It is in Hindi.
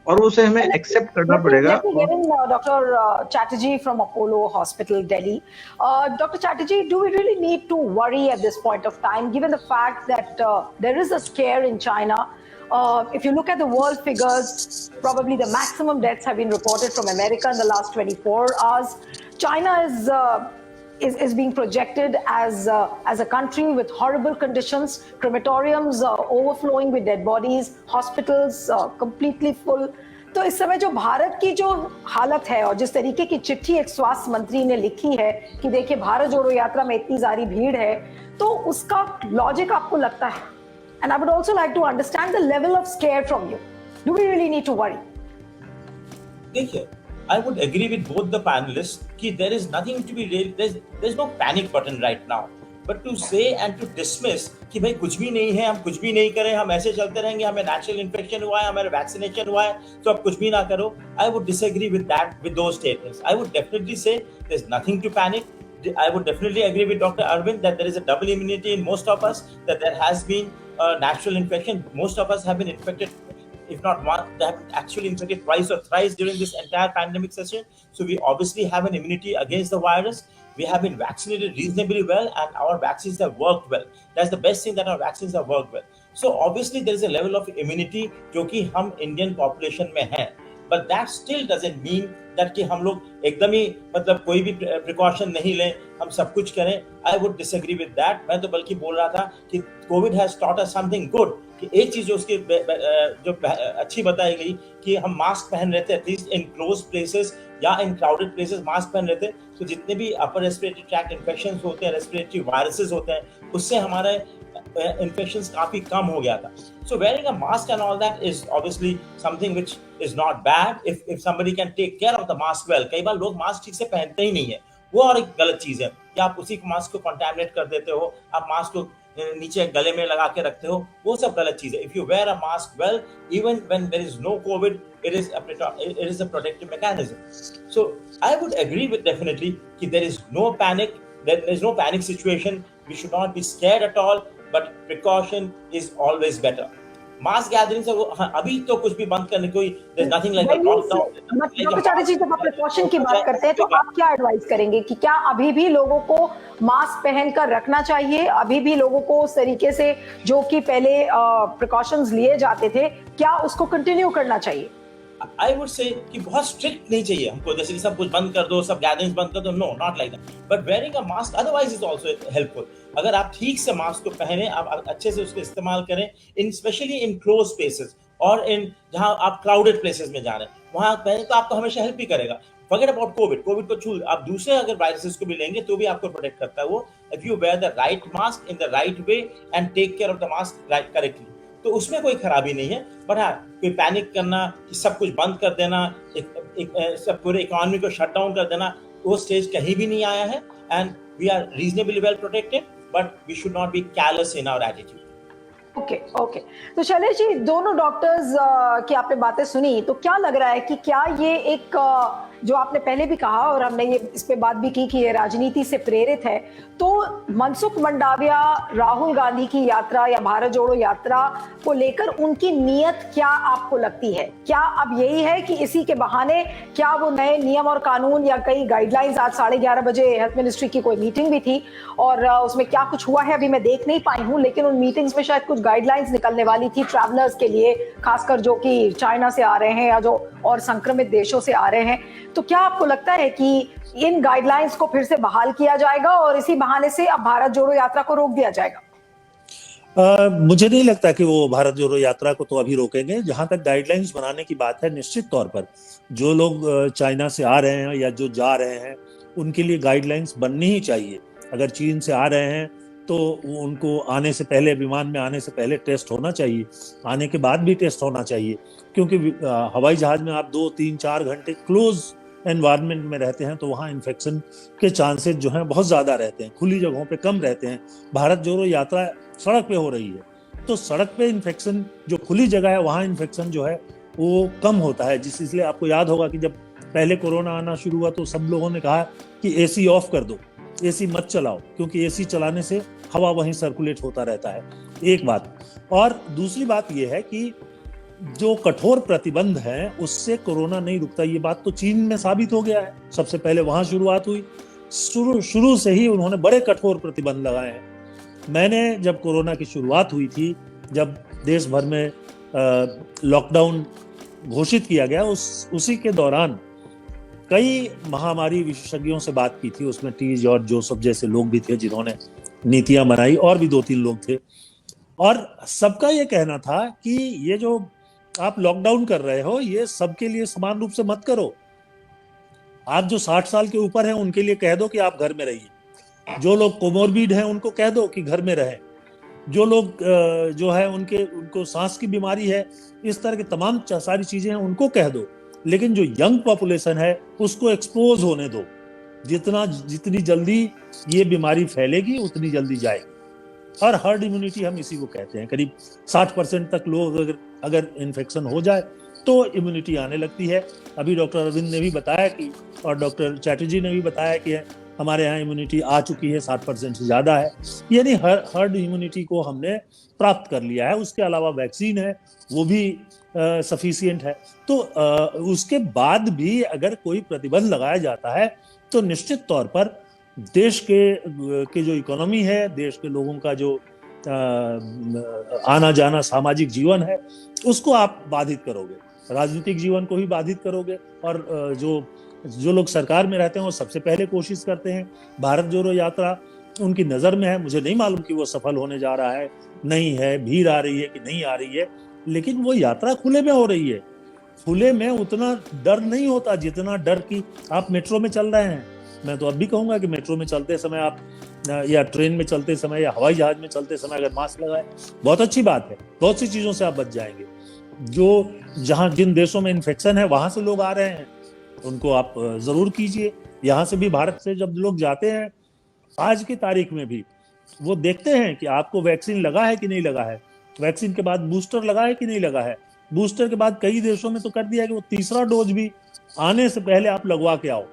और उसे हमें एक्सेप्ट करना पड़ेगा। Let me get in Dr. Chatterjee from Apollo Hospital, Delhi. Dr. Chatterjee, do we really need to worry at this point of time, given the fact that there is a scare in China? If you look at the world figures, probably the maximum deaths have been reported from America in the last 24 hours. China is being projected as a country with horrible conditions, crematoriums overflowing with dead bodies, hospitals completely full. तो इस समय जो भारत की जो हालत है और जिस तरीके की चिट्ठी एक स्वास्थ्य मंत्री ने लिखी है कि देखिए भारत जोड़ो यात्रा में इतनी सारी भीड़ है, तो उसका लॉजिक आपको लगता है? And I would also like to understand the level of scare from you. Do we really need to worry? देखिए, I would agree with both the panelists कि there is nothing to be there's no panic button right now. But to say and to dismiss कि भाई कुछ भी नहीं है, हम कुछ भी नहीं करें, हम ऐसे चलते रहेंगे, हमें नेचुरल इन्फेक्शन हुआ है, हमारा वैक्सीनेशन हुआ है, तो आप कुछ भी ना करो. I would disagree with that, with those statements. I would definitely say there's nothing to panic. I would definitely agree with Dr. Arvind that there is a double immunity in most of us, that there has been natural infection. Most of us have been infected, if not one, they have actually infected twice or thrice during this entire pandemic session. So we obviously have an immunity against the virus. We have been vaccinated reasonably well and our vaccines have worked well. That's the best thing, that our vaccines have worked well. So obviously there is a level of immunity जो कि हम Indian population में है. But that still doesn't mean that कि हम लोग एकदम ही मतलब कोई भी precaution नहीं लें, हम सब कुछ करें. I would disagree with that. मैं तो बल्कि बोल रहा था कि COVID has taught us something good. कि एक चीज जो उसकी जो अच्छी बताई गई कि हम मास्क पहन रहे थे, एटलीस्ट इन क्लोज प्लेसेस या इन क्राउडेड प्लेसेस मास्क पहन रहे थे, तो जितने भी अपर रेस्पिरेटरी ट्रैक्ट इन्फेक्शंस होते हैं, रेस्पिरेटरी वायरसेस होते हैं, उससे हमारे इन्फेक्शंस काफी कम हो गया था. So wearing a mask and all that is obviously something which is not bad if somebody can take care of the mask well. कई बार लोग मास्क ठीक से पहनते ही नहीं है, वो और एक गलत चीज है कि आप उसी मास्क को कंटामिनेट कर देते हो, आप मास्क को नीचे गले में लगा के रखते हो, वो सब गलत चीज है. If you wear a mask well, even when there is no COVID, it is a protective mechanism. So I would agree with definitely that there is no panic, there is no panic situation. We should not be scared at all, but precaution is always better. Mass gathering से अभी तो कुछ भी बंद करने कोई there's nothing like a lockdown. Doctor Chatterjee, जब आप प्रिकॉशन की बात करते हैं तो आप क्या एडवाइस करेंगे कि क्या अभी भी लोगों को मास्क पहनकर रखना चाहिए? अभी भी लोगों को उस तरीके से जो कि पहले प्रिकॉशंस लिए जाते थे, क्या उसको कंटिन्यू करना चाहिए? I would say कि बहुत स्ट्रिक्ट नहीं चाहिए हमको, जैसे कि सब कुछ बंद कर दो, सब गैदरिंग्स बंद कर दो. No, not like that. But wearing a mask otherwise is also helpful. अगर आप ठीक से मास्क को पहने, आप अच्छे से उसका इस्तेमाल करें, इन स्पेशली इन क्लोज स्पेसेस और इन जहां आप क्राउडेड प्लेसेस में जा रहे हैं, वहां पहने तो आपको हमेशा हेल्प ही करेगा. फॉरगेट अबाउट कोविड को छोड़, आप दूसरे अगर वायरसेस को भी लेंगे तो भी आपको प्रोटेक्ट करता है वो. If you wear the right mask in the right way and take care of the mask right correctly, तो उसमें कोई खराबी नहीं है. बट हाँ, कोई पैनिक करना कि सब कुछ बंद कर देना, सब पूरे इकोनॉमी को शट डाउन कर देना, वो स्टेज कहीं भी नहीं आया है. And we are reasonably well protected, but we should not be careless in our attitude. Okay. तो शैलेश जी, दोनों डॉक्टर्स की आपने बातें सुनी, तो क्या लग रहा है कि क्या ये एक जो आपने पहले भी कहा और हमने ये इस पे बात भी की कि ये राजनीति से प्रेरित है, तो मनसुख मंडाविया, राहुल गांधी की यात्रा या भारत जोड़ो यात्रा को लेकर उनकी नीयत क्या आपको लगती है? क्या अब यही है कि इसी के बहाने क्या वो नए नियम और कानून या कई गाइडलाइंस, आज 11:30 बजे हेल्थ मिनिस्ट्री की कोई मीटिंग भी थी और उसमें क्या कुछ हुआ है अभी मैं देख नहीं पाई हूँ, लेकिन उन मीटिंग्स में शायद कुछ गाइडलाइंस निकलने वाली थी ट्रैवलर्स के लिए, खासकर जो कि चाइना से आ रहे हैं या जो और संक्रमित देशों से आ रहे हैं. तो क्या आपको लगता है कि इन गाइडलाइंस को फिर से बहाल किया जाएगा और इसी बहाने से अब भारत जोड़ो यात्रा को रोक दिया जाएगा? मुझे नहीं लगता कि वो भारत जोड़ो यात्रा को तो अभी रोकेंगे. जहां तक गाइडलाइंस बनाने की बात है, निश्चित तौर पर जो लोग चाइना से आ रहे हैं या जो जा रहे हैं, उनके लिए गाइडलाइंस बननी ही चाहिए. अगर चीन से आ रहे हैं तो उनको आने से पहले, विमान में आने से पहले टेस्ट होना चाहिए, आने के बाद भी टेस्ट होना चाहिए, क्योंकि हवाई जहाज में आप 2, 3, 4 घंटे क्लोज एनवायरनमेंट में रहते हैं, तो वहाँ इन्फेक्शन के चांसेस जो हैं बहुत ज़्यादा रहते हैं, खुली जगहों पे कम रहते हैं. भारत जोड़ो यात्रा सड़क पे हो रही है, तो सड़क पे इन्फेक्शन, जो खुली जगह है वहाँ इन्फेक्शन जो है वो कम होता है. इसलिए आपको याद होगा कि जब पहले कोरोना आना शुरू हुआ तो सब लोगों ने कहा कि एसी ऑफ कर दो, एसी मत चलाओ, क्योंकि एसी चलाने से हवा वहीं सर्कुलेट होता रहता है. एक बात. और दूसरी बात यह है कि जो कठोर प्रतिबंध है उससे कोरोना नहीं रुकता। ये बात तो चीन में साबित हो गया है, सबसे पहले वहां शुरुआत हुई। शुरू से ही उन्होंने बड़े कठोर प्रतिबंध लगाए हैं। मैंने जब कोरोना की शुरुआत हुई थी, जब देश भर में लॉकडाउन घोषित किया गया, उसी के दौरान कई महामारी विशेषज्ञों से बात की थी। उसमें टी जॉर्ज जोसेफ जैसे लोग भी थे जिन्होंने नीतियां बनाई, और भी 2-3 लोग थे। और सबका ये कहना था कि ये जो आप लॉकडाउन कर रहे हो, ये सबके लिए समान रूप से मत करो। आप जो 60 साल के ऊपर हैं उनके लिए कह दो कि आप घर में रहिए। जो लोग कोमोरबिड हैं उनको कह दो कि घर में रहें। जो लोग जो है उनको सांस की बीमारी है, इस तरह की तमाम सारी चीजें हैं, उनको कह दो। लेकिन जो यंग पॉपुलेशन है उसको एक्सपोज होने दो। जितनी जल्दी ये बीमारी फैलेगी उतनी जल्दी जाएगी। और हर्ड इम्यूनिटी हम इसी को कहते हैं। करीब 60% तक लोग अगर इन्फेक्शन हो जाए तो इम्यूनिटी आने लगती है। अभी डॉक्टर अरविंद ने भी बताया कि, और डॉक्टर चैटर्जी ने भी बताया कि हमारे यहाँ इम्यूनिटी आ चुकी है, 60% से ज़्यादा है। यानी हर्ड इम्यूनिटी को हमने प्राप्त कर लिया है। उसके अलावा वैक्सीन है, वो भी सफिशिएंट है। तो उसके बाद भी अगर कोई प्रतिबंध लगाया जाता है तो निश्चित तौर पर देश के जो इकोनॉमी है, देश के लोगों का जो आना जाना सामाजिक जीवन है, उसको आप बाधित करोगे, राजनीतिक जीवन को भी बाधित करोगे। और जो लोग सरकार में रहते हैं वो सबसे पहले कोशिश करते हैं। भारत जोड़ो यात्रा उनकी नज़र में है। मुझे नहीं मालूम कि वो सफल होने जा रहा है, नहीं है, भीड़ आ रही है कि नहीं आ रही है, लेकिन वो यात्रा खुले में हो रही है। खुले में उतना डर नहीं होता जितना डर कि आप मेट्रो में चल रहे हैं। मैं तो अब भी कहूंगा कि मेट्रो में चलते समय आप, या ट्रेन में चलते समय, या हवाई जहाज में चलते समय अगर मास्क लगाए, बहुत अच्छी बात है। बहुत सी चीजों से आप बच जाएंगे। जिन देशों में इन्फेक्शन है वहां से लोग आ रहे हैं, उनको आप जरूर कीजिए। यहाँ से भी, भारत से जब लोग जाते हैं आज की तारीख में भी, वो देखते हैं कि आपको वैक्सीन लगा है कि नहीं लगा है, वैक्सीन के बाद बूस्टर लगा है कि नहीं लगा है। बूस्टर के बाद कई देशों में तो कर दिया है कि वो तीसरा डोज भी आने से पहले आप लगवा के आओ।